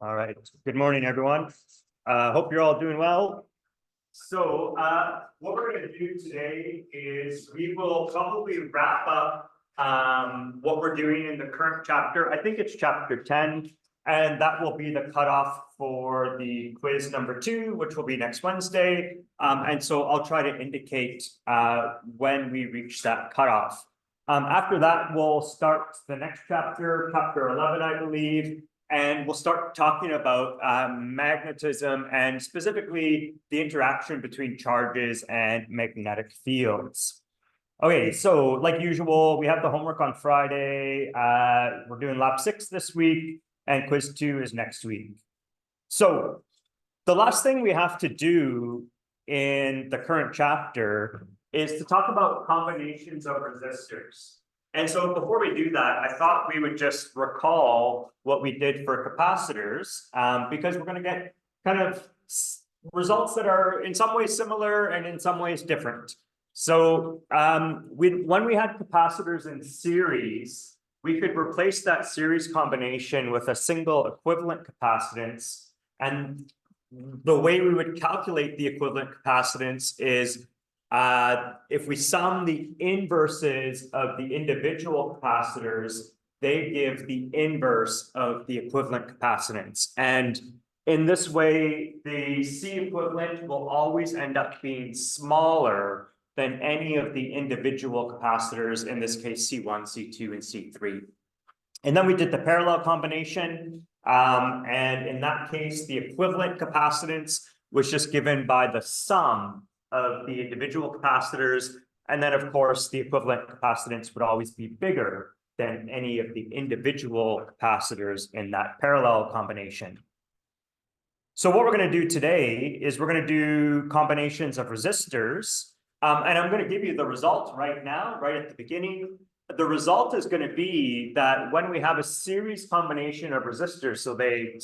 All right. Good morning, everyone. Hope you're all doing well. So what we're going to do today is we will probably wrap up what we're doing in the current chapter. I think it's chapter 10, and that will be the cutoff for the quiz number 2, which will be next Wednesday. And so I'll try to indicate when we reach that cutoff. After that, we'll start the next chapter, chapter 11, I believe. And we'll start talking about magnetism and specifically the interaction between charges and magnetic fields. Okay, so like usual, we have the homework on Friday. We're doing lab 6 this week, and quiz 2 is next week. So the last thing we have to do in the current chapter is to talk about combinations of resistors. And so before we do that, I thought we would just recall what we did for capacitors, because we're going to get kind of results that are in some ways similar and in some ways different. So when we had capacitors in series, we could replace that series combination with a single equivalent capacitance. And the way we would calculate the equivalent capacitance is if we sum the inverses of the individual capacitors, they give the inverse of the equivalent capacitance. And in this way, the C equivalent will always end up being smaller than any of the individual capacitors, in this case, C1, C2, and C3. And then we did the parallel combination. And in that case, the equivalent capacitance was just given by the sum of the individual capacitors. And then, of course, the equivalent capacitance would always be bigger than any of the individual capacitors in that parallel combination. So what we're going to do today is we're going to do combinations of resistors. And I'm going to give you the result right now, right at the beginning. The result is going to be that when we have a series combination of resistors, so they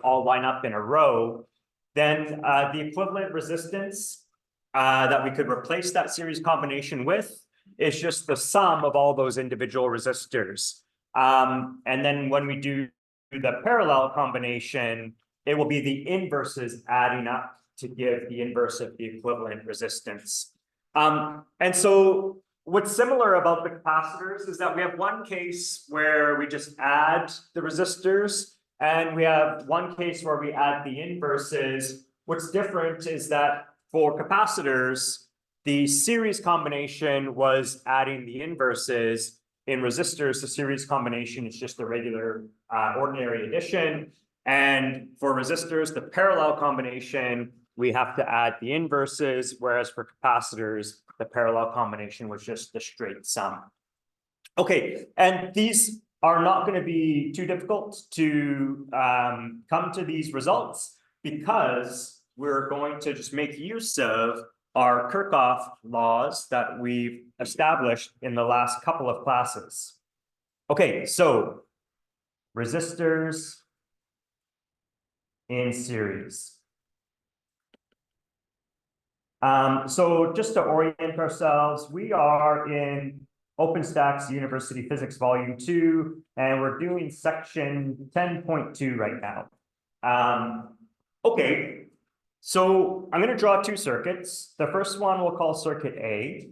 all line up in a row, then the equivalent resistance that we could replace that series combination with is just the sum of all those individual resistors. And then when we do the parallel combination, it will be the inverses adding up to give the inverse of the equivalent resistance. And so what's similar about the capacitors is that we have one case where we just add the resistors, and we have one case where we add the inverses. What's different is that for capacitors, the series combination was adding the inverses. In resistors, the series combination is just a regular ordinary addition. And for resistors, the parallel combination, we have to add the inverses, whereas for capacitors, the parallel combination was just the straight sum. Okay, and these are not going to be too difficult to come to these results, because we're going to just make use of our Kirchhoff laws that we've established in the last couple of classes. Okay, so resistors in series. So just to orient ourselves, we are in OpenStax University Physics Volume 2, and we're doing section 10.2 right now. Okay. So I'm going to draw 2 circuits. The first one we'll call circuit A,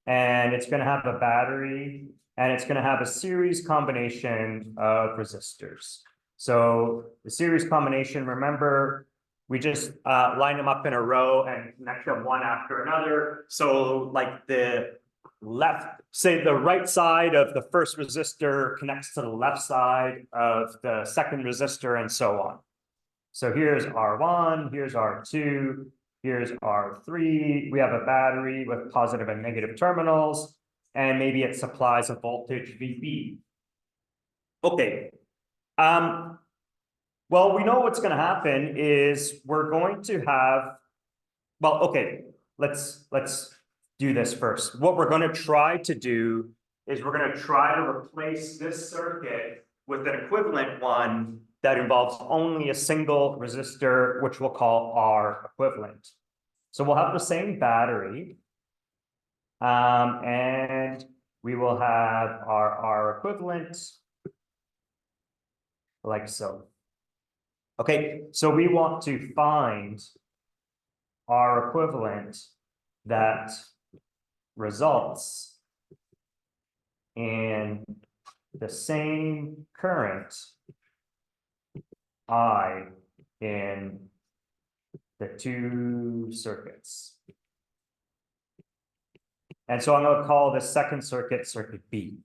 and it's going to have a battery, and it's going to have a series combination of resistors. So the series combination, remember, we just line them up in a row and connect them one after another. So like the left, say the right side of the first resistor connects to the left side of the second resistor, and so on. So here's R1, here's R2, Here's R3. We have a battery with positive and negative terminals, and maybe it supplies a voltage VB. Okay. Well, we know what's going to happen is we're going to have, well, okay, let's do this first. What we're going to try to do is we're going to try to replace this circuit with an equivalent one that involves only a single resistor, which we'll call R equivalent. So we'll have the same battery, and we will have our R equivalent like so. Okay, so we want to find R equivalent that results in the same current I in the two circuits. And so I'm going to call this second circuit circuit B.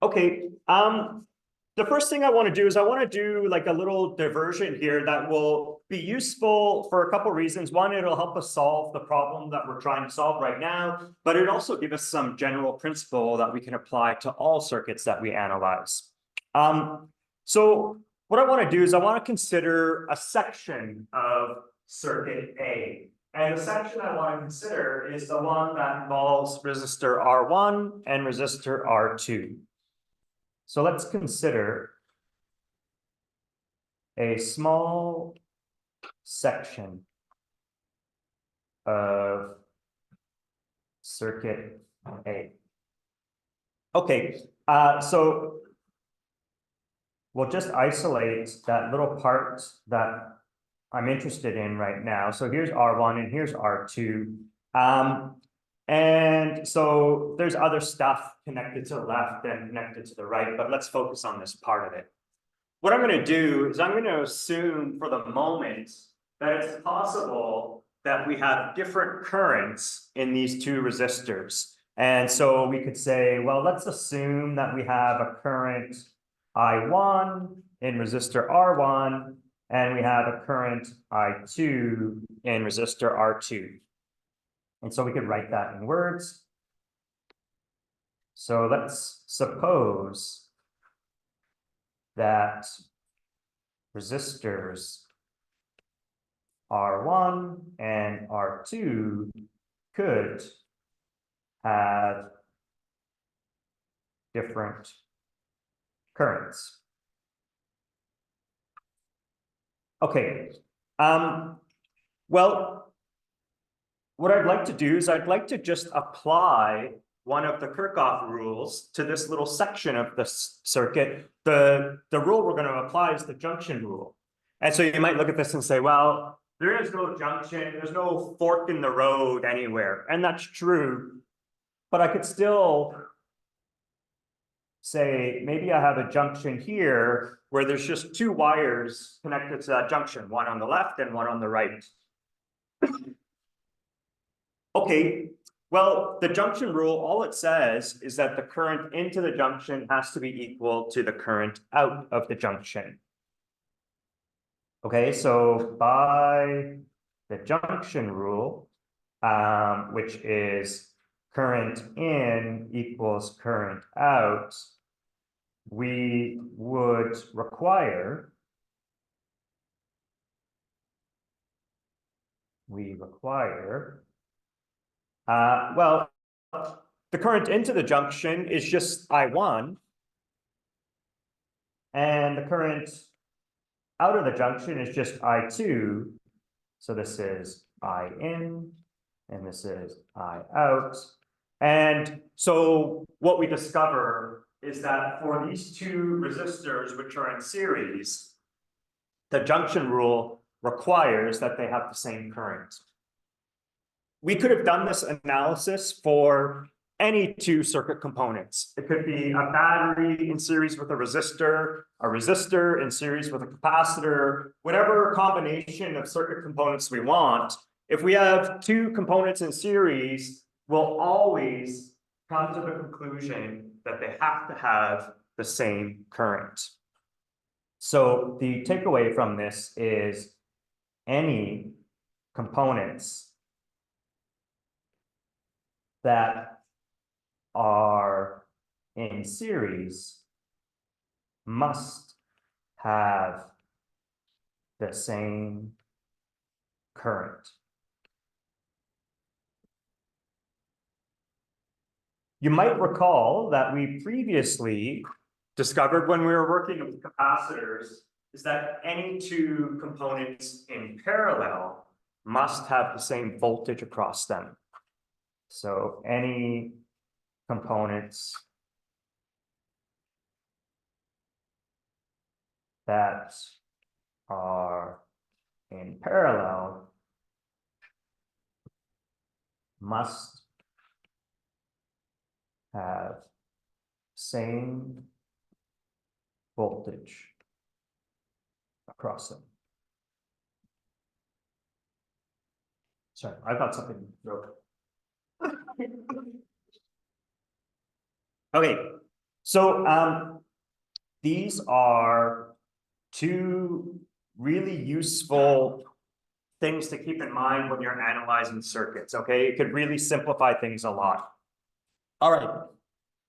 Okay, the first thing I want to do is I want to do like a little diversion here that will be useful for a couple of reasons. One, it'll help us solve the problem that we're trying to solve right now, but it also gives us some general principle that we can apply to all circuits that we analyze. So what I want to do is I want to consider a section of circuit A. And the section I want to consider is the one that involves resistor R1 and resistor R2. So let's consider a small section of circuit A. Okay, so we'll just isolate that little part that I'm interested in right now. So here's R1 and here's R2. And so there's other stuff connected to the left and connected to the right, but let's focus on this part of it. What I'm going to do is I'm going to assume for the moment that it's possible that we have different currents in these two resistors. And so we could say, well, let's assume that we have a current I1 in resistor R1, and we have a current I2 in resistor R2. And so we could write that in words. So let's suppose that resistors R1 and R2 could have different currents. Okay, well, what I'd like to do is I'd like to just apply one of the Kirchhoff rules to this little section of the circuit. The rule we're going to apply is the junction rule. And so you might look at this and say, well, there is no junction, there's no fork in the road anywhere. And that's true, but I could still say, maybe I have a junction here where there's just two wires connected to that junction, one on the left and one on the right. Okay, well, the junction rule, all it says is that the current into the junction has to be equal to the current out of the junction. Okay, so by the junction rule, which is current in equals current out, we would require well, the current into the junction is just I1, and the current out of the junction is just I2. So this is I in, and this is I out. And so what we discover is that for these two resistors, which are in series, the junction rule requires that they have the same current. We could have done this analysis for any two circuit components. It could be a battery in series with a resistor in series with a capacitor, whatever combination of circuit components we want. If we have two components in series, we'll always come to the conclusion that they have to have the same current. So the takeaway from this is any components that are in series must have the same current. You might recall that we previously discovered when we were working with capacitors is that any two components in parallel must have the same voltage across them. So any components that are in parallel must have same voltage across them. Sorry, I got something broken. Okay, so these are two really useful things to keep in mind when you're analyzing circuits, okay? It could really simplify things a lot. All right,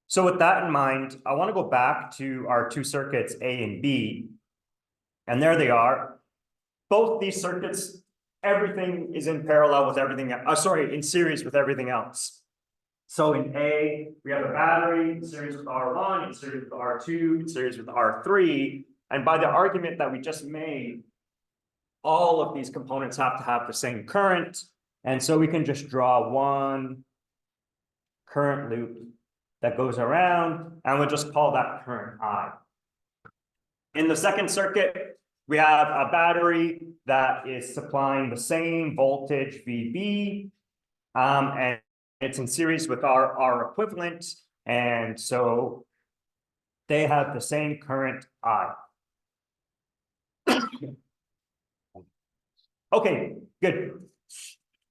so with that in mind, I want to go back to our two circuits, A and B, and there they are. Both these circuits, everything is in parallel with everything, in series with everything else. So in A, we have a battery in series with R1, in series with R2, in series with R3, and by the argument that we just made, all of these components have to have the same current, and so we can just draw one current loop that goes around, and we'll just call that current I. In the second circuit, we have a battery that is supplying the same voltage VB, and it's in series with our equivalent, and so they have the same current I. Okay, good.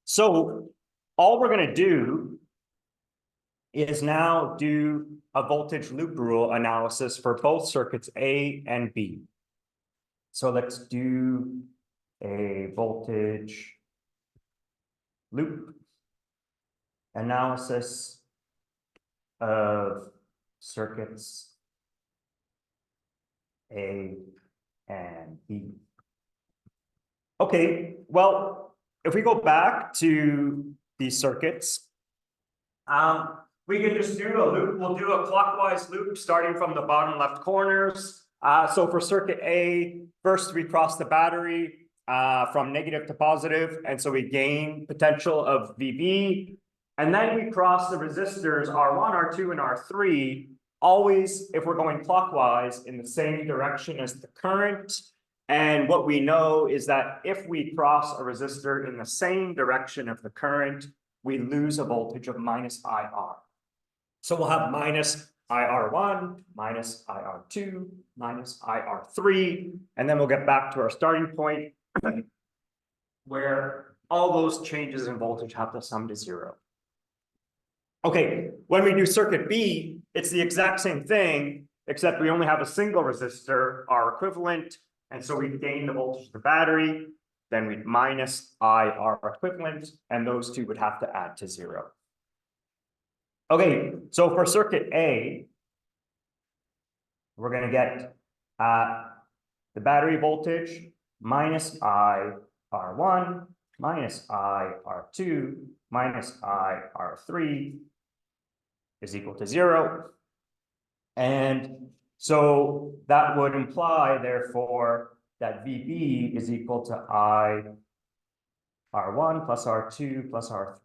So all we're going to do is now do a voltage loop rule analysis for both circuits A and B. So let's do a voltage loop analysis of circuits A and B. Okay, well, if we go back to these circuits, we can just do a loop. We'll do a clockwise loop starting from the bottom left corners. So for circuit A, first we cross the battery from negative to positive, and so we gain potential of VB. And then we cross the resistors R1, R2, and R3, always, if we're going clockwise, in the same direction as the current. And what we know is that if we cross a resistor in the same direction of the current, we lose a voltage of minus IR. So we'll have minus IR1, minus IR2, minus IR3, and then we'll get back to our starting point where all those changes in voltage have to sum to zero. Okay, when we do circuit B, it's the exact same thing, except we only have a single resistor, R equivalent, and so we gain the voltage of the battery, then we minus IR equivalent, and those two would have to add to zero. Okay, so for circuit A, we're going to get the battery voltage minus IR1, minus IR2, minus IR3 is equal to zero. And so that would imply, therefore, that VB is equal to IR1 plus R2 plus R3.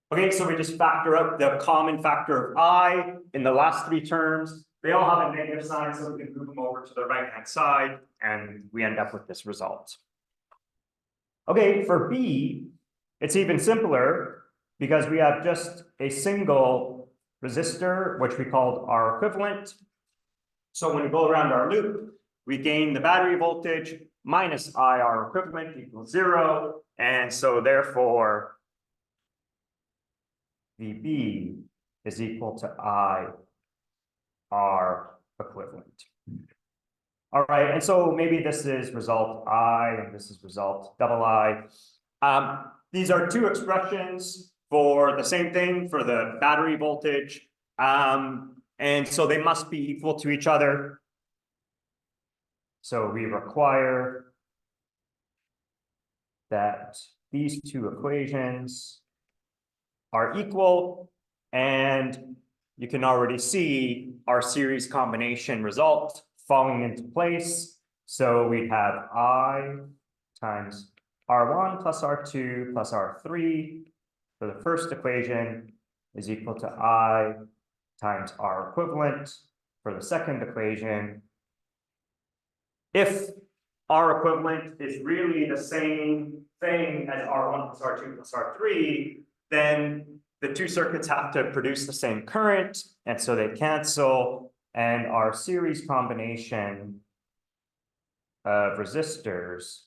Okay, so we just factor out the common factor of I in the last three terms. They all have a negative sign, so we can move them over to the right-hand side, and we end up with this result. Okay, for B, it's even simpler because we have just a single resistor, which we called R equivalent. So when we go around our loop, we gain the battery voltage minus IR equivalent equals zero, and so therefore VB is equal to IR equivalent. All right, and so maybe this is result I and this is result double I. These are two expressions for the same thing, for the battery voltage. And so they must be equal to each other. So we require that these two equations are equal, and you can already see our series combination result falling into place. So we have I times R1 plus R2 plus R3 for the first equation is equal to I times R equivalent for the second equation. If R equivalent is really the same thing as R1 plus R2 plus R3, then the two circuits have to produce the same current, and so they cancel, and our series combination of resistors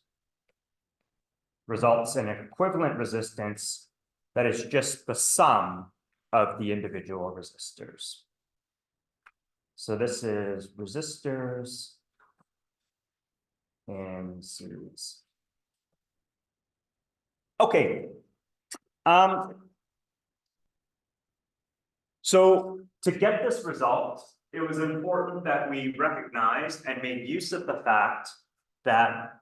results in an equivalent resistance that is just the sum of the individual resistors. So this is resistors in series. Okay. So to get this result, it was important that we recognize and make use of the fact that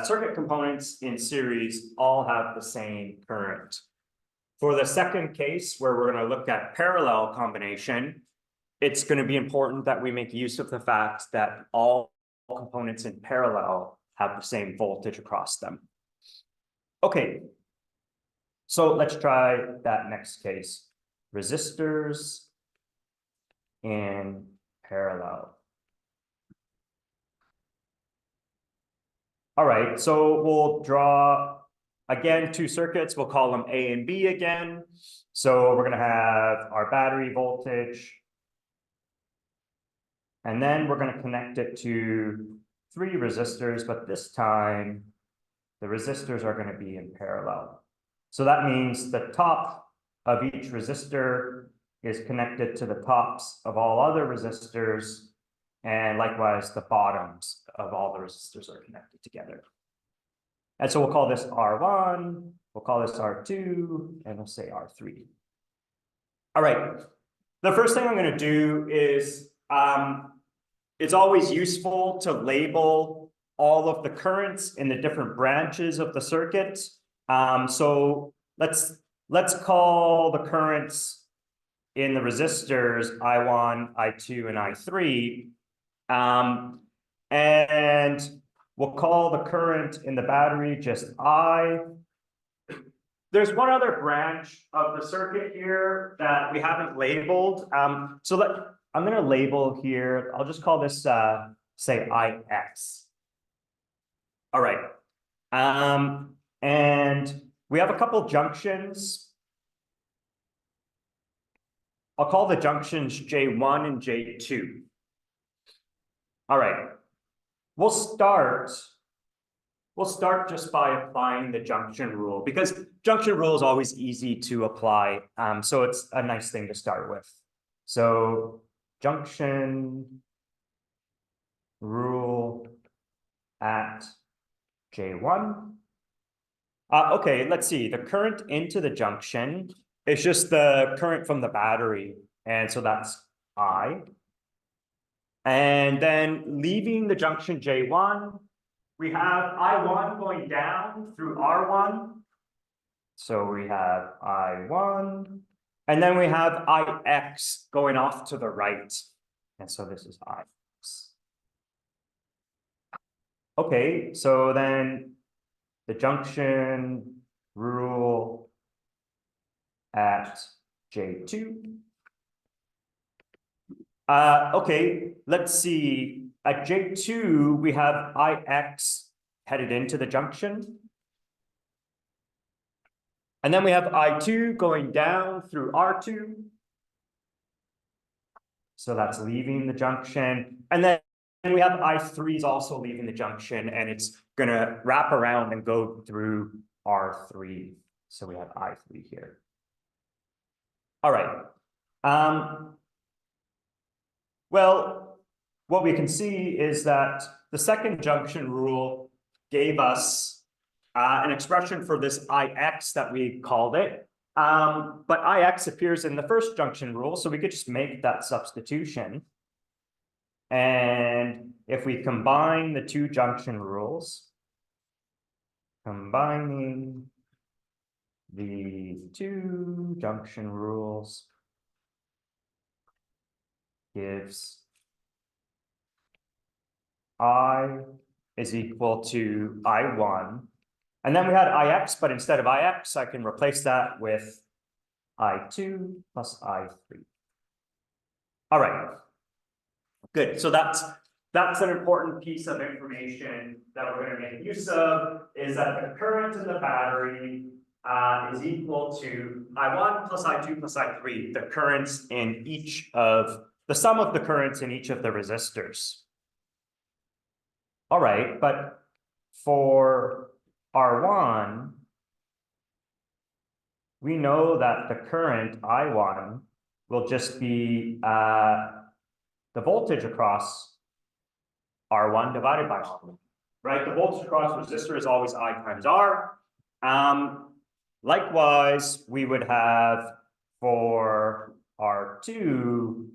circuit components in series all have the same current. For the second case, where we're going to look at parallel combination, it's going to be important that we make use of the fact that all components in parallel have the same voltage across them. Okay, so let's try that next case. Resistors in parallel. All right, so we'll draw, again, two circuits. We'll call them A and B again. So we're going to have our battery voltage. And then we're going to connect it to 3 resistors, but this time the resistors are going to be in parallel. So that means the top of each resistor is connected to the tops of all other resistors, and likewise the bottoms of all the resistors are connected together. And so we'll call this R1, we'll call this R2, and we'll say R3. All right, the first thing I'm going to do is it's always useful to label all of the currents in the different branches of the circuit. So let's call the currents in the resistors I1, I2, and I3. And we'll call the current in the battery just I. There's one other branch of the circuit here that we haven't labeled. I'm going to label here. I'll just call this, say, IX. All right. And we have a couple junctions. I'll call the junctions J1 and J2. All right. We'll start just by applying the junction rule, because junction rule is always easy to apply. So it's a nice thing to start with. So junction rule at J1. Okay, let's see. The current into the junction is just the current from the battery. And so that's I. And then leaving the junction J1, we have I1 going down through R1. So we have I1. And then we have IX going off to the right. And so this is IX. Okay, so then the junction rule at J2. Okay, let's see. At J2, we have IX headed into the junction. And then we have I2 going down through R2. So that's leaving the junction. And then we have I3 is also leaving the junction, and it's going to wrap around and go through R3. So we have I3 here. All right. Well, what we can see is that the second junction rule gave us an expression for this Ix that we called it. But Ix appears in the first junction rule, so we could just make that substitution. And if we combine the two junction rules, combining the two junction rules gives I is equal to I1. And then we had Ix, but instead of Ix, I can replace that with I2 plus I3. All right, good. So that's an important piece of information that we're going to make use of, is that the current in the battery is equal to I1 plus I2 plus I3, the currents in each of, the sum of the currents in each of the resistors. All right, but for R1, we know that the current I1 will just be the voltage across R1 divided by R1, right? The voltage across resistor is always I times R. Likewise, we would have for R2,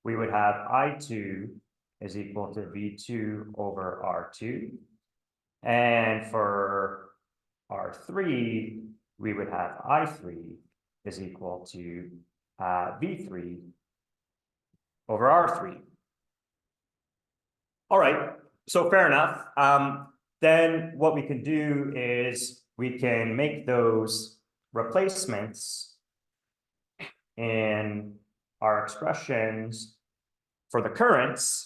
we would have I2 is equal to V2 over R2. And for R3, we would have I3 is equal to V3 over R3. All right, so fair enough. Then what we can do is we can make those replacements in our expressions for the currents.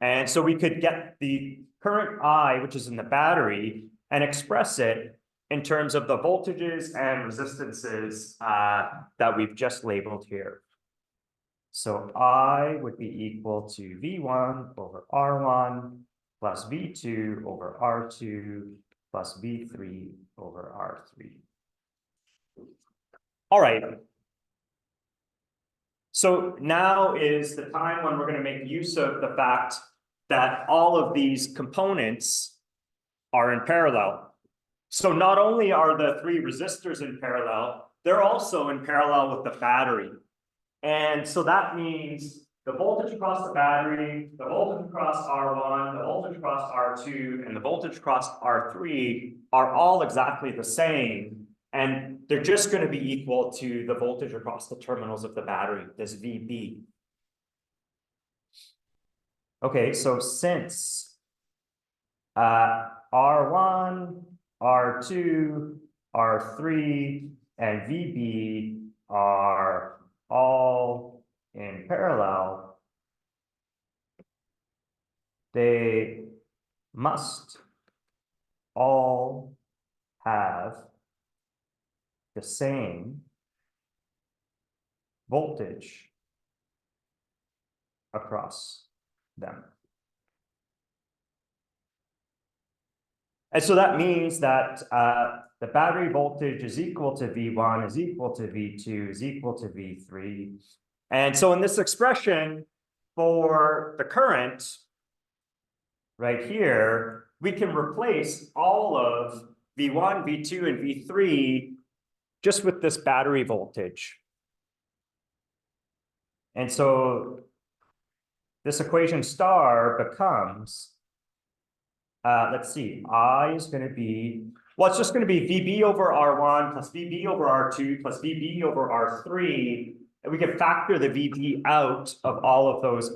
And so we could get the current I, which is in the battery, and express it in terms of the voltages and resistances that we've just labeled here. So I would be equal to V1 over R1 plus V2 over R2 plus V3 over R3. All right. So now is the time when we're going to make use of the fact that all of these components are in parallel. So not only are the three resistors in parallel, they're also in parallel with the battery. And so that means the voltage across the battery, the voltage across R1, the voltage across R2, and the voltage across R3 are all exactly the same. And they're just going to be equal to the voltage across the terminals of the battery, this VB. Okay, so since R1, R2, R3, and VB are all in parallel, they must all have the same voltage across them. And so that means that the battery voltage is equal to V1, is equal to V2, is equal to V3. And so in this expression for the current right here, we can replace all of V1, V2, and V3 just with this battery voltage. And so this equation star becomes, let's see, I is going to be, well, it's just going to be VB over R1 plus VB over R2 plus VB over R3. And we can factor the VB out of all of those.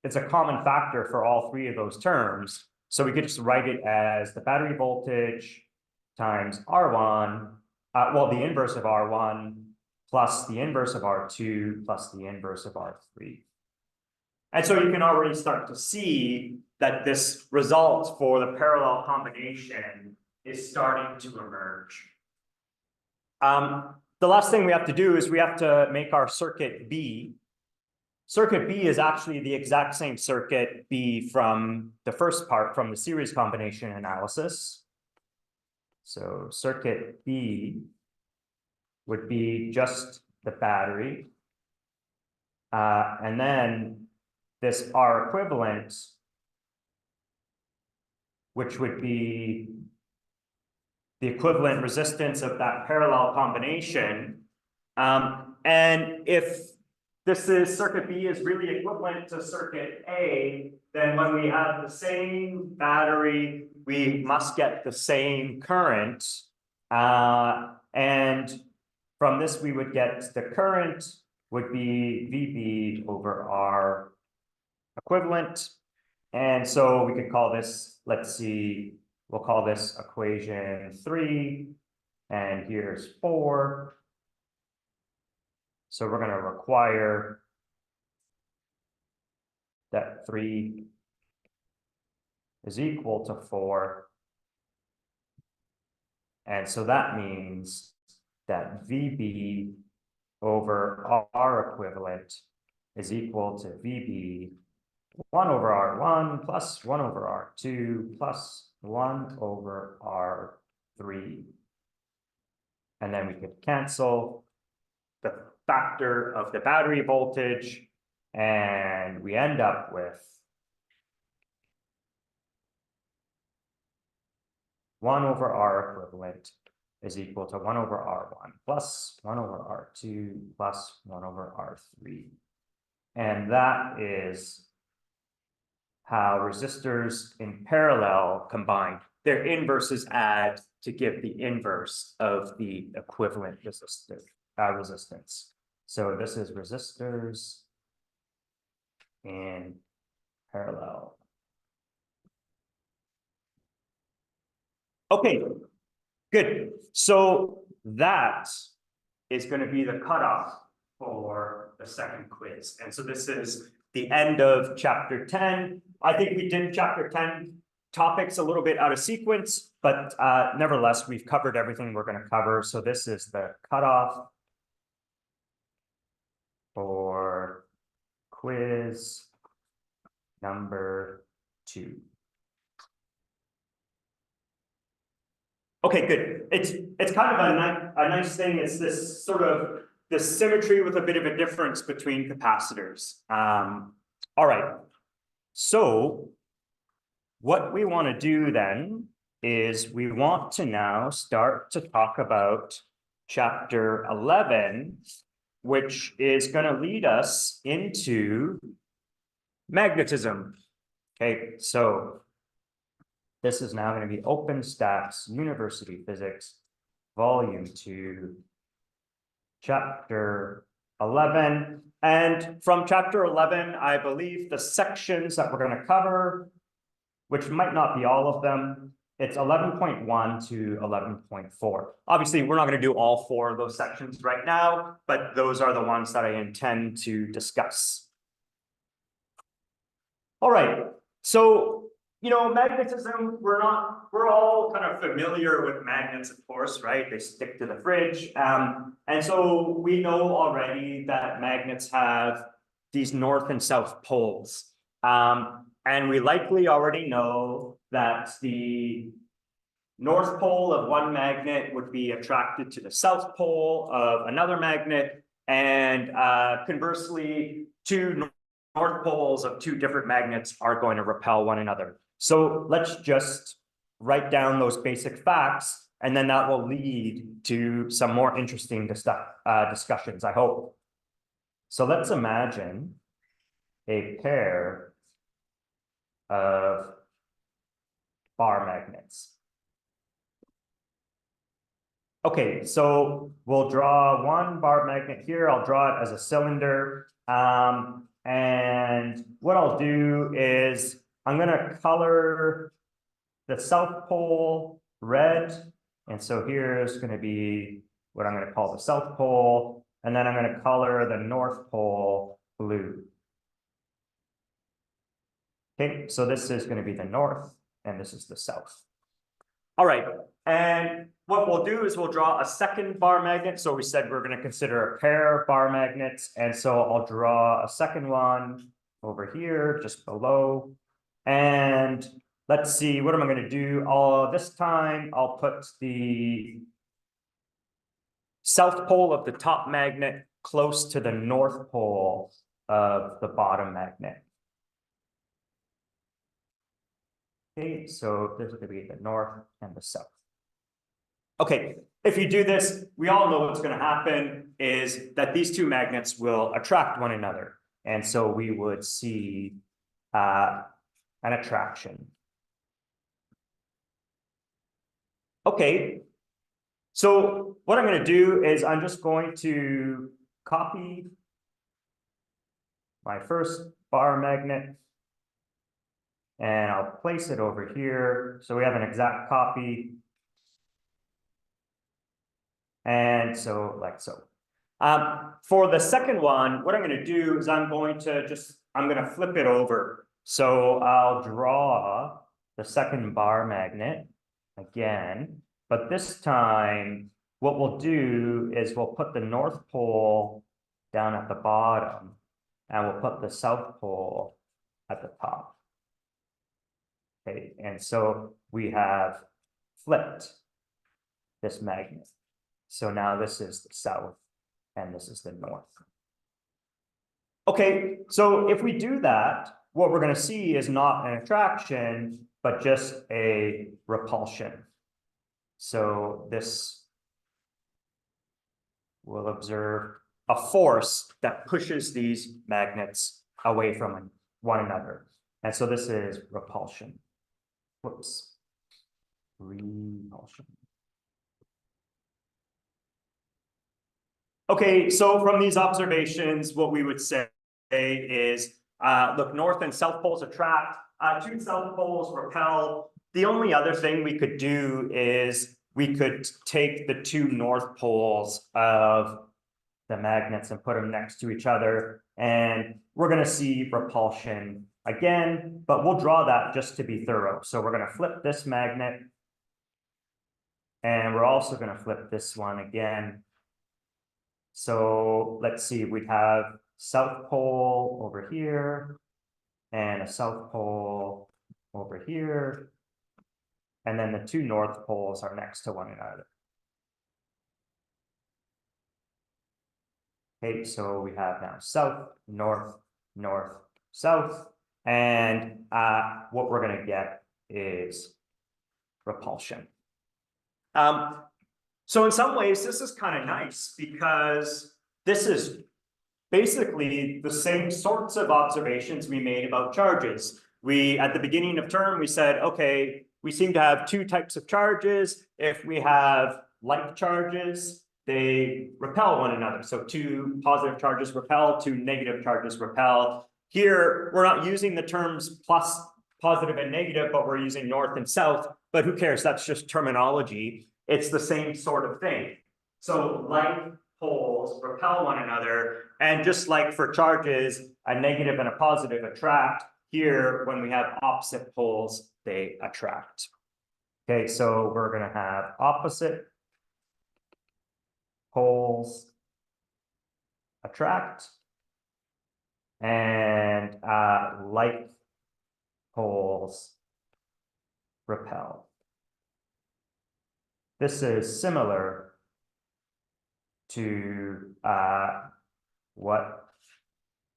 It's a common factor for all three of those terms. So we could just write it as the battery voltage times R1, well, the inverse of R1 plus the inverse of R2 plus the inverse of R3. And so you can already start to see that this result for the parallel combination is starting to emerge. The last thing we have to do is we have to make our circuit B. Circuit B is actually the exact same circuit B from the first part, from the series combination analysis. So circuit B would be just the battery. And then this R equivalent, which would be the equivalent resistance of that parallel combination. And if this is circuit B is really equivalent to circuit A, then when we have the same battery, we must get the same current. And from this, we would get the current would be VB over R equivalent. And so we could call this, let's see, we'll call this equation 3, and here's 4. So we're going to require that 3 is equal to 4. And so that means that VB over R equivalent is equal to VB 1 over R1 plus 1 over R2 plus 1 over R3. And then we could cancel the factor of the battery voltage, and we end up with 1 over R equivalent is equal to 1 over R1 plus 1 over R2 plus 1 over R3. And that is how resistors in parallel combine. Their inverses add to give the inverse of the equivalent resistance. So this is resistors in parallel. Okay, good. So that is going to be the cutoff for the second quiz. And so this is the end of chapter 10. I think we did chapter 10 topics a little bit out of sequence, but nevertheless, we've covered everything we're going to cover. So this is the cutoff for quiz number 2. Okay, good. It's kind of a nice thing. It's this sort of this symmetry with a bit of a difference between capacitors. All right. So what we want to do then is we want to now start to talk about chapter 11, which is going to lead us into magnetism. Okay, so this is now going to be OpenStax University Physics, Volume 2, Chapter 11. And from Chapter 11, I believe the sections that we're going to cover, which might not be all of them, it's 11.1 to 11.4. Obviously, we're not going to do all 4 of those sections right now, but those are the ones that I intend to discuss. All right, so you know, magnetism, we're all kind of familiar with magnets, of course, right? They stick to the fridge. And so we know already that magnets have these north and south poles. And we likely already know that the north pole of one magnet would be attracted to the south pole of another magnet. And conversely, 2 north poles of 2 different magnets are going to repel one another. So let's just write down those basic facts, and then that will lead to some more interesting discussions, I hope. So let's imagine a pair of bar magnets. Okay, so we'll draw one bar magnet here. I'll draw it as a cylinder. And what I'll do is I'm going to color the south pole red. And so here's going to be what I'm going to call the south pole. And then I'm going to color the north pole blue. Okay, so this is going to be the north and this is the south. All right, and what we'll do is we'll draw a second bar magnet. So we said we're going to consider a pair of bar magnets. And so I'll draw a second one over here, just below. And let's see, what am I going to do? This time I'll put the south pole of the top magnet close to the north pole of the bottom magnet. Okay, so this is going to be the north and the south. Okay, if you do this, we all know what's going to happen is that these two magnets will attract one another. And so we would see an attraction. Okay, so what I'm going to do is I'm just going to copy my first bar magnet and I'll place it over here. So we have an exact copy. And so like so. For the second one, what I'm going to do is I'm going to flip it over. So I'll draw the second bar magnet again, but this time what we'll do is we'll put the North Pole down at the bottom and we'll put the South Pole at the top. Okay, and so we have flipped this magnet. So now this is the south and this is the north. Okay, so if we do that, what we're going to see is not an attraction, but just a repulsion. So this will observe a force that pushes these magnets away from one another. And so this is repulsion. Whoops. Repulsion. Okay, so from these observations, what we would say is, look, north and south poles attract, two south poles repel. The only other thing we could do is we could take the two north poles of the magnets and put them next to each other, and we're going to see repulsion again, but we'll draw that just to be thorough. So we're going to flip this magnet, and we're also going to flip this one again. So let's see, we'd have south pole over here and a south pole over here. And then the two north poles are next to one another. Okay, so we have now south, north, north, south. And what we're going to get is repulsion. So in some ways, this is kind of nice because this is basically the same sorts of observations we made about charges. At the beginning of term, we said, okay, we seem to have two types of charges. If we have like charges, they repel one another. So two positive charges repel, two negative charges repel. Here, we're not using the terms plus, positive, and negative, but we're using north and south. But who cares? That's just terminology. It's the same sort of thing. So like poles repel one another, and just like for charges, a negative and a positive attract. Here, when we have opposite poles, they attract. Okay, so we're going to have opposite poles attract, and like poles repel. This is similar to what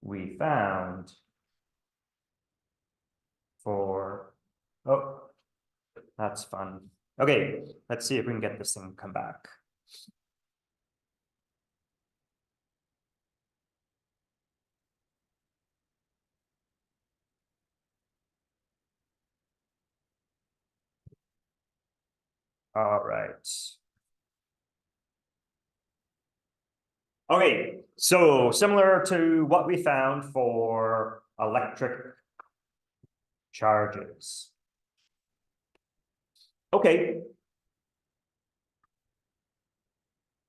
we found for, oh, that's fun. Okay, let's see if we can get this thing to come back. All right. Okay, so similar to what we found for electric charges. Okay.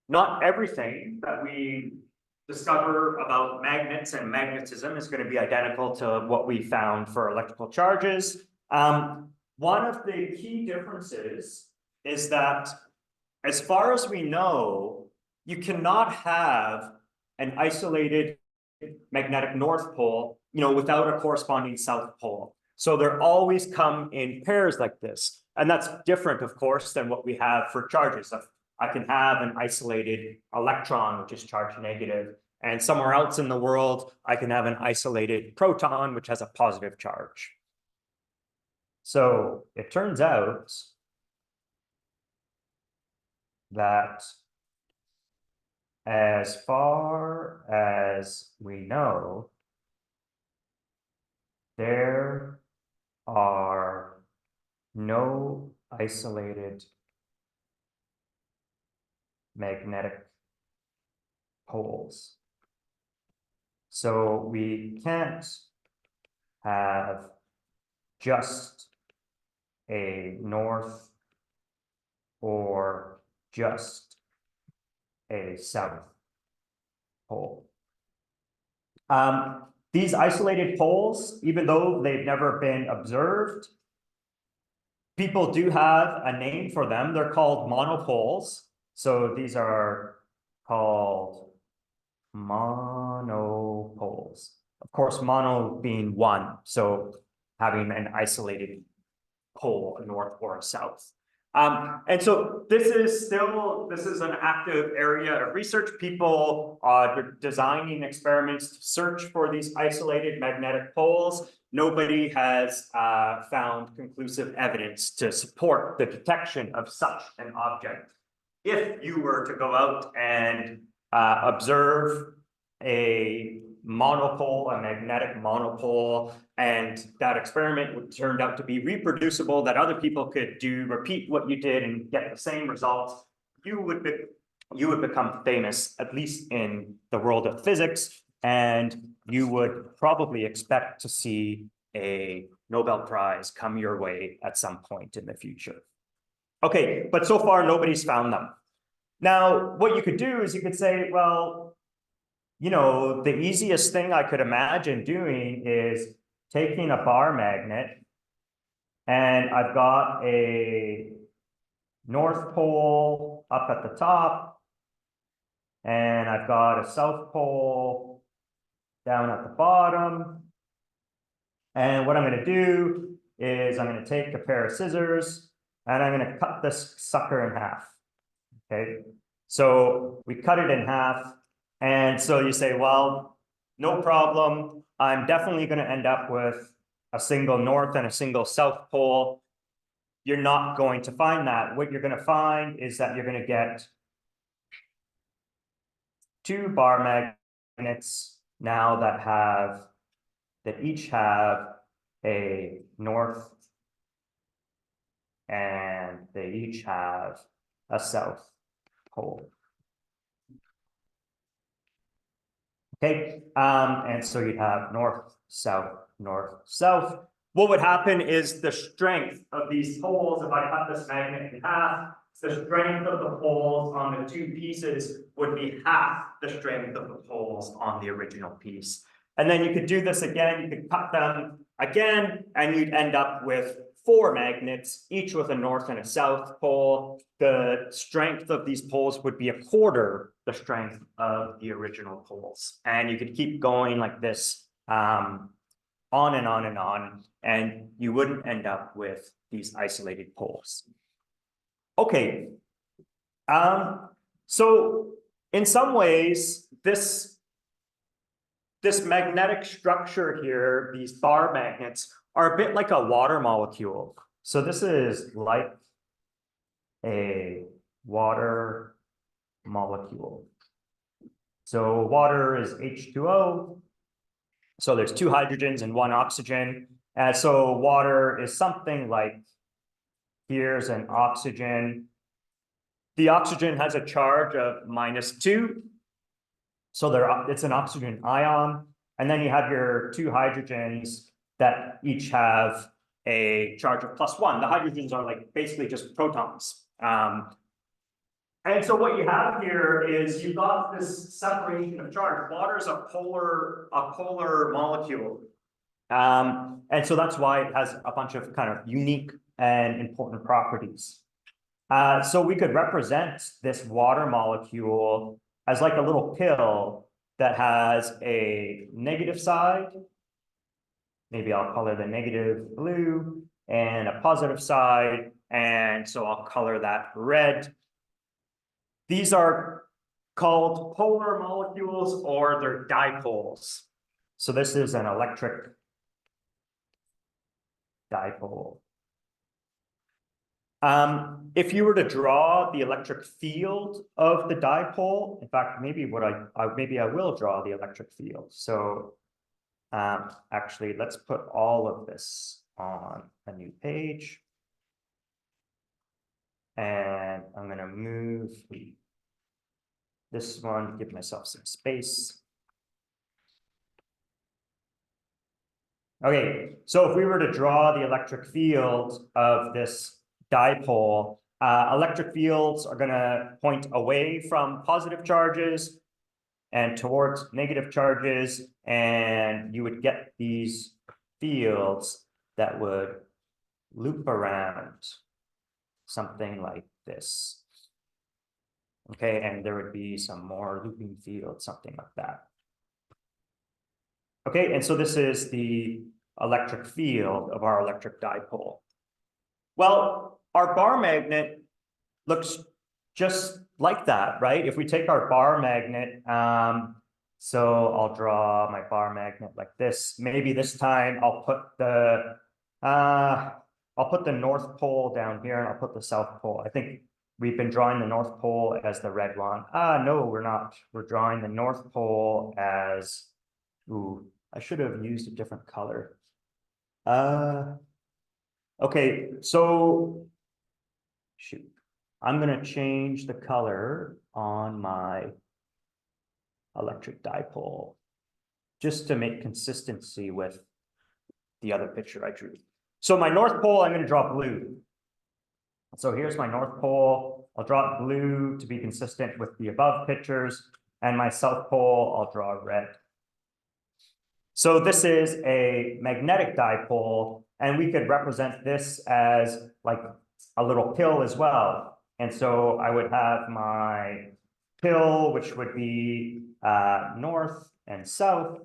Not everything that we discover about magnets and magnetism is going to be identical to what we found for electrical charges. One of the key differences is that, as far as we know, you cannot have an isolated magnetic north pole, without a corresponding south pole. So they're always come in pairs like this. And that's different, of course, than what we have for charges. I can have an isolated electron, which is charged negative, and somewhere else in the world, I can have an isolated proton, which has a positive charge. So it turns out that as far as we know, there are no isolated magnetic poles. So we can't have just a north or just a south pole. These isolated poles, even though they've never been observed, people do have a name for them. They're called monopoles. So these are called monopoles. Of course, mono being one, so having an isolated pole, a north or a south. And so this is an active area of research. People are designing experiments to search for these isolated magnetic poles. Nobody has found conclusive evidence to support the detection of such an object. If you were to go out and observe a monopole, a magnetic monopole, and that experiment turned out to be reproducible, that other people could repeat what you did and get the same results, you would become famous, at least in the world of physics, and you would probably expect to see a Nobel Prize come your way at some point in the future. Okay, but so far nobody's found them. Now, what you could do is you could say, well, you know, the easiest thing I could imagine doing is taking a bar magnet, and I've got a north pole up at the top, and I've got a south pole down at the bottom. And what I'm going to do is I'm going to take a pair of scissors and I'm going to cut this sucker in half. Okay, so we cut it in half. And so you say, well, no problem. I'm definitely going to end up with a single north and a single south pole. You're not going to find that. What you're going to find is that you're going to get two bar magnets now that each have a north and they each have a south pole. Okay, and so you'd have north, south, north, south. What would happen is the strength of these poles, if I cut this magnet in half, the strength of the poles on the two pieces would be half the strength of the poles on the original piece. And then you could do this again, you could cut them again, and you'd end up with 4 magnets, each with a north and a south pole. The strength of these poles would be a quarter the strength of the original poles. And you could keep going like this on and on and on, and you wouldn't end up with these isolated poles. Okay, so in some ways, this magnetic structure here, these bar magnets, are a bit like a water molecule. So this is like a water molecule. So water is H2O. So there's 2 hydrogens and 1 oxygen. And so water is something like, here's an oxygen. The oxygen has a charge of -2. So it's an oxygen ion. And then you have your 2 hydrogens that each have a charge of +1. The hydrogens are like basically just protons. And so what you have here is you've got this separation of charge. Water is a polar molecule. And so that's why it has a bunch of kind of unique and important properties. So we could represent this water molecule as like a little pill that has a negative side. Maybe I'll color the negative blue, and a positive side. And so I'll color that red. These are called polar molecules, or they're dipoles. So this is an electric dipole. If you were to draw the electric field of the dipole, in fact, maybe maybe I will draw the electric field. So actually, let's put all of this on a new page. And I'm going to move this one, give myself some space. Okay, so if we were to draw the electric field of this dipole, electric fields are going to point away from positive charges and towards negative charges, and you would get these fields that would loop around something like this. Okay, and there would be some more looping fields, something like that. Okay, and so this is the electric field of our electric dipole. Well, our bar magnet looks just like that, right? If we take our bar magnet, so I'll draw my bar magnet like this. Maybe this time I'll put the North Pole down here and I'll put the South Pole. I think we've been drawing the North Pole as the red one. No, we're not. We're drawing the North Pole as, ooh, I should have used a different color. Okay, so shoot. I'm going to change the color on my electric dipole just to make consistency with the other picture I drew. So my North Pole, I'm going to draw blue. So here's my North Pole. I'll draw blue to be consistent with the above pictures, and my South Pole, I'll draw red. So this is a magnetic dipole, and we could represent this as like a little pill as well. And so I would have my pill, which would be north and south,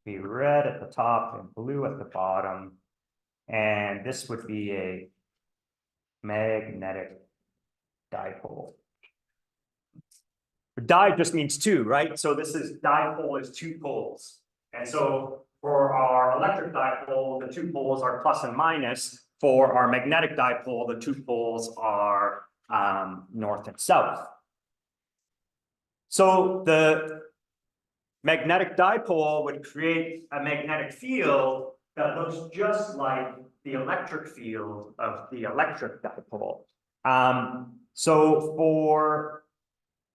be red at the top and blue at the bottom. And this would be a magnetic dipole. Di just means two, right? So this is dipole is two poles. And so for our electric dipole, the two poles are plus and minus. For our magnetic dipole, the two poles are north and south. So the magnetic dipole would create a magnetic field that looks just like the electric field of the electric dipole. So for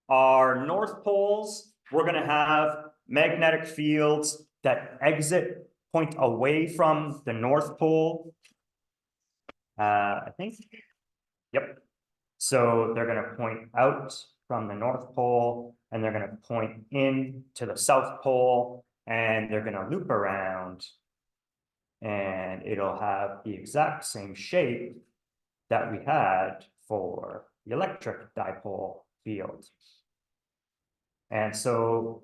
our north poles, we're going to have magnetic fields that point away from the North Pole. I think, yep. So they're going to point out from the North Pole, and they're going to point in to the South Pole, and they're going to loop around, and it'll have the exact same shape that we had for the electric dipole field. And so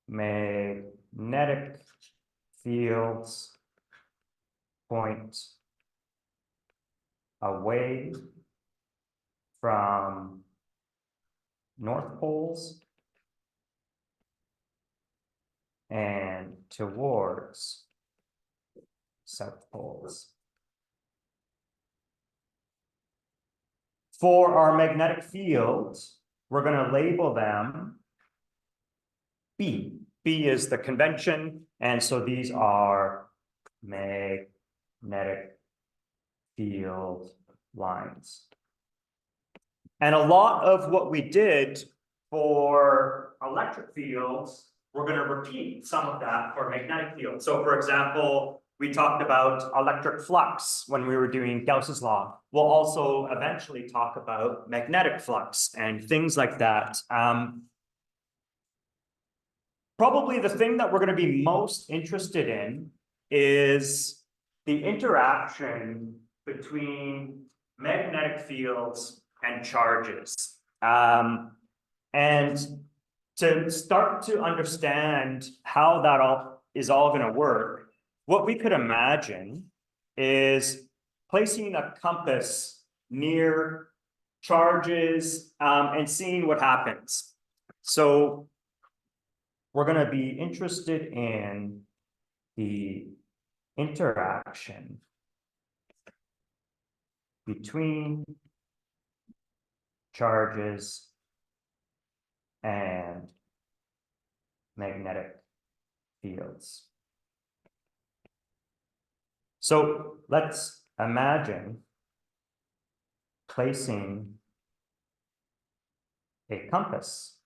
magnetic fields point away from north poles and towards south poles. For our magnetic fields, we're going to label them B. B is the convention, and so these are magnetic field lines. And a lot of what we did for electric fields, we're going to repeat some of that for magnetic fields. So for example, we talked about electric flux when we were doing Gauss's law. We'll also eventually talk about magnetic flux and things like that. Probably the thing that we're going to be most interested in is the interaction between magnetic fields and charges. And to start to understand how that is all going to work, what we could imagine is placing a compass near charges and seeing what happens. So we're going to be interested in the interaction between charges and magnetic fields. So let's imagine placing a compass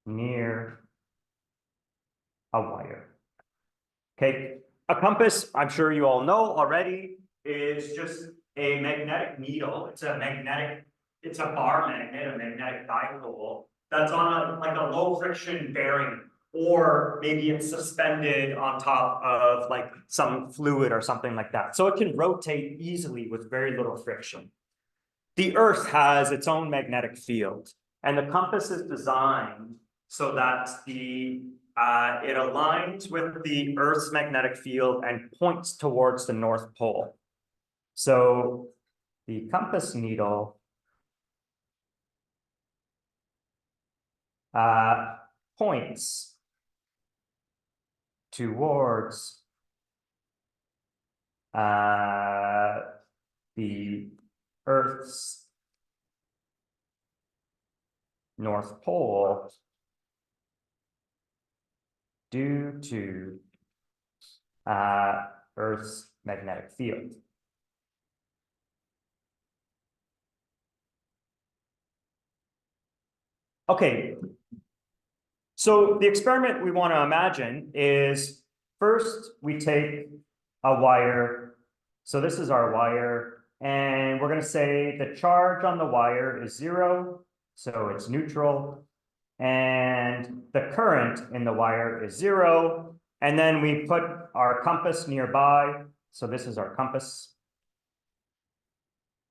near a wire. Okay, a compass, I'm sure you all know already, is just a magnetic needle. It's a bar magnet, a magnetic dipole that's on like a low friction bearing, or maybe it's suspended on top of like some fluid or something like that. So it can rotate easily with very little friction. The Earth has its own magnetic field, and the compass is designed so that it aligns with the Earth's magnetic field and points towards the North Pole. So the compass needle points towards the Earth's North Pole due to Earth's magnetic field. Okay, so the experiment we want to imagine is, first we take a wire. So this is our wire, and we're going to say the charge on the wire is 0, so it's neutral, and the current in the wire is 0, and then we put our compass nearby. So this is our compass,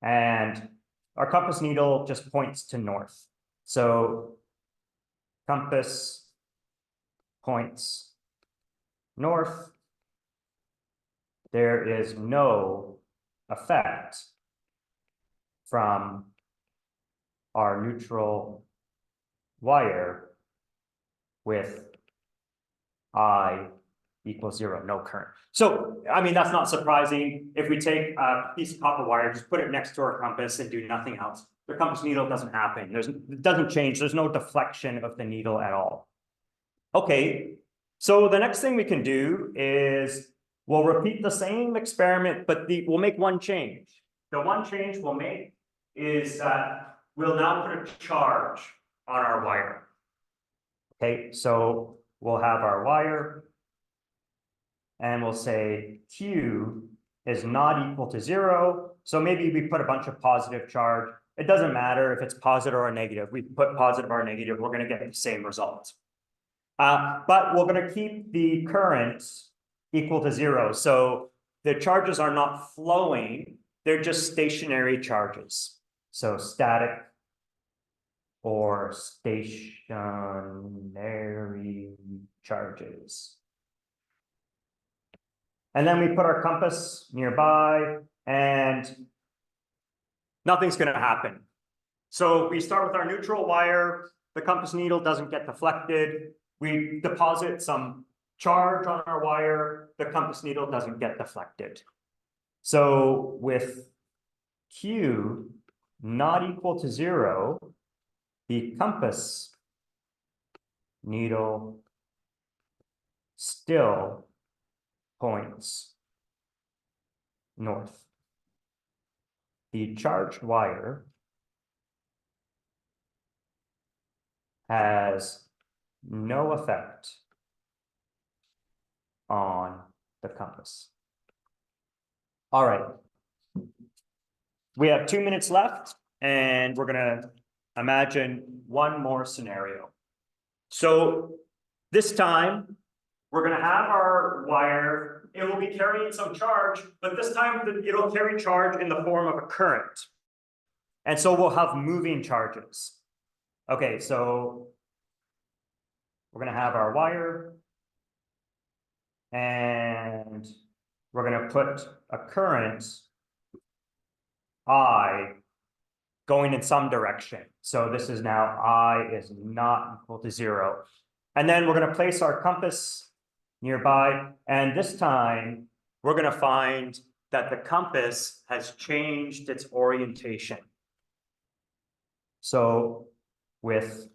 and our compass needle just points to north. So compass points north. There is no effect from our neutral wire with I equals 0, no current. So, I mean, that's not surprising. If we take a piece of copper wire, just put it next to our compass and do nothing else, the compass needle doesn't happen. It doesn't change. There's no deflection of the needle at all. Okay, so the next thing we can do is we'll repeat the same experiment, but we'll make one change. The one change we'll make is that we'll now put a charge on our wire. Okay, so we'll have our wire, and we'll say Q is not equal to 0. So maybe we put a bunch of positive charge. It doesn't matter if it's positive or negative. We put positive or negative, we're going to get the same result. But we're going to keep the current equal to 0. So the charges are not flowing, they're just stationary charges. So static or stationary charges. And then we put our compass nearby, and nothing's going to happen. So we start with our neutral wire. The compass needle doesn't get deflected. We deposit some charge on our wire. The compass needle doesn't get deflected. So with Q not equal to 0, the compass needle still points north. The charged wire has no effect on the compass. All right. We have 2 minutes left, and we're going to imagine one more scenario. So this time, we're going to have our wire. It will be carrying some charge, but this time it'll carry charge in the form of a current. And so we'll have moving charges. Okay, so we're going to have our wire, and we're going to put a current I going in some direction. So this is now I is not equal to 0. And then we're going to place our compass nearby, and this time we're going to find that the compass has changed its orientation. So with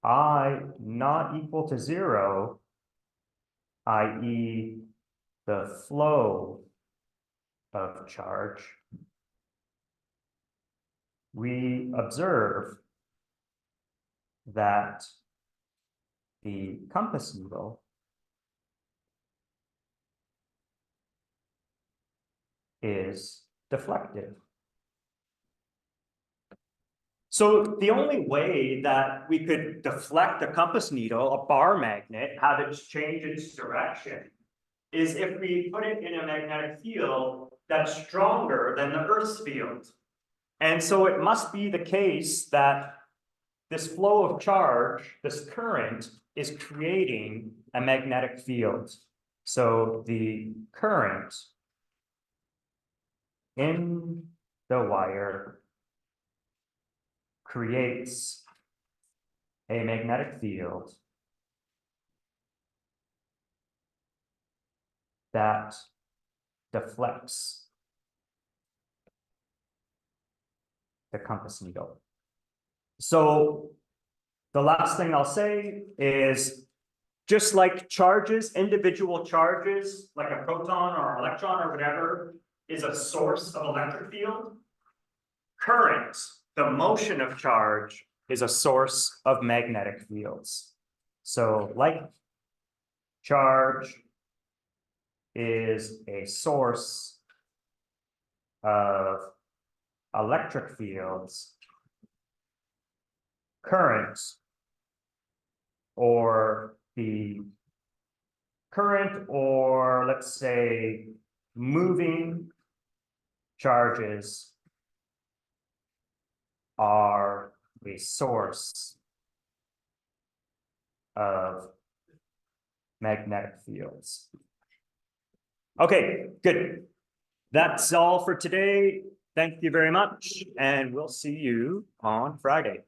I not equal to 0, i.e. the flow of charge, we observe that the compass needle is deflected. So the only way that we could deflect a compass needle, a bar magnet, have it change its direction, is if we put it in a magnetic field that's stronger than the Earth's field. And so it must be the case that this flow of charge, this current, is creating a magnetic field. So the current in the wire creates a magnetic field that deflects the compass needle. So the last thing I'll say is, just like charges, individual charges, like a proton or electron or whatever, is a source of electric field, current, the motion of charge, is a source of magnetic fields. So like charge is a source of electric fields, currents, or the current, or let's say moving charges, are a source of magnetic fields. Okay, good. That's all for today. Thank you very much, and we'll see you on Friday.